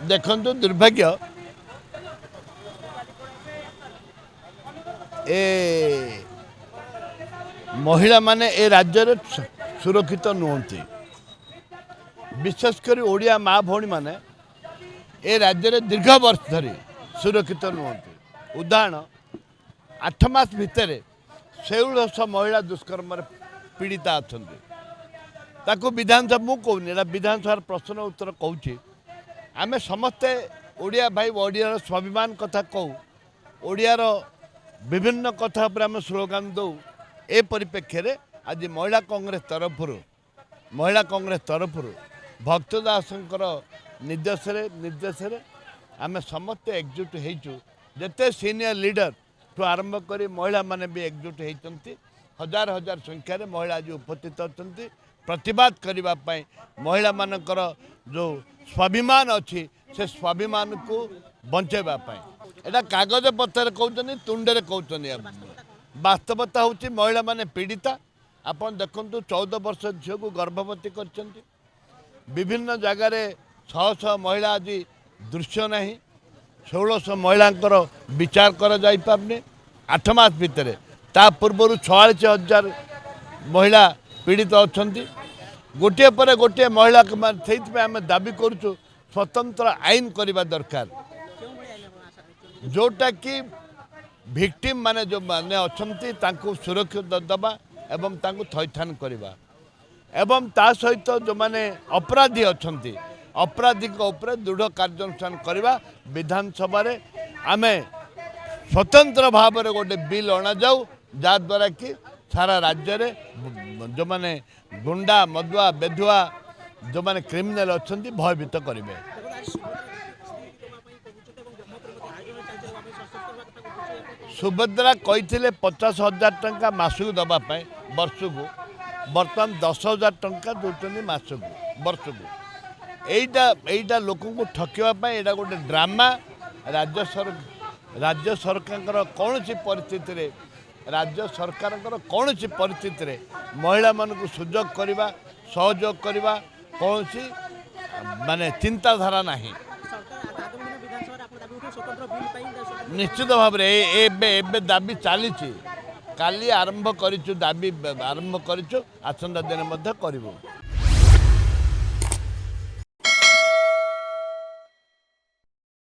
देखु दुर्भाग्य ए महिला माने ए राज्य सुरक्षित नुहति विशेषकर ओडिया माँ भौणी माने ए राज्य दीर्घ वर्ष धरी सुरक्षित नुहति। उदाहरण 8 मास भितर 1600 महिला दुष्कर्म पीड़िता अच्छा ताकू विधानसभा मु कहूनी विधानसभा प्रश्न उत्तर कहूँ आमे समस्ते ओडिया भाई ओडिया स्वाभिमान कथा कहू ओडियार विभिन्न कथा पर आम स्लोगान दौ ए परिप्रेक्षी में आज महिला कांग्रेस तरफ भक्त दासंकर निर्देश आम समस्ते एकजुट होइचु जते सीनियर लीडर ठू आरंभ कर महिला माने भी एकजुट होती हजार हजार संख्यार महिला आज उपस्थित अच्छा प्रतिवाद करने महिला मानकर जो स्वाभिमान अच्छी से स्वाभिमान को बंचेबाई एटा कागज पत्र कहते तुंडे कहते वास्तवता हूँ महिला माने पीड़िता आपन देखु 14 वर्ष झील को गर्भवती कर विभिन्न जगार 600 महिला आज दृश्य ना 1600 महिला विचार कर जाई पारने 8 मास भितर ता पूर्व 46,000 महिला पीड़ित अच्छा गोटे पर गोटे महिला से आम दाबी करुचु स्वतंत्र आईन करने दरकार जोटा कि भिक्टिम माने जो माने अच्छा सुरक्षा दबा एवं तांको थैथान करवा एवं ता सहित जो माने अपराधी अच्छा अपराधी दृढ़ कार्यानुष्ठान करवा विधानसभा आमे स्वतंत्र भाव में गोटे बिल अणा जाऊ जहाद्वारा कि सारा राज्य में जो माने गुंडा मदुआ बेधुआ जो माने क्रिमिनाल अच्छा भयभीत करेंगे। सुभद्रा कही 50,000 टंका मासक दवापाई वर्ष को बर्तमान 10,000 टंका दौरान मासक वर्ष को यहीटा लोक ठकवाई यहाँ गोटे ड्रामा राज्य सरकार कौन सी परिस्थिति राज्य सरकार कौन सी परिस्थिति महिला मानक सुजोग करवा सहयोग करवा कौन सी माने चिंताधारा नहीं निश्चित भाव में दाबी चली काली आरंभ करूँ दाबी आरंभ करूँ आसंता दिन करूँ।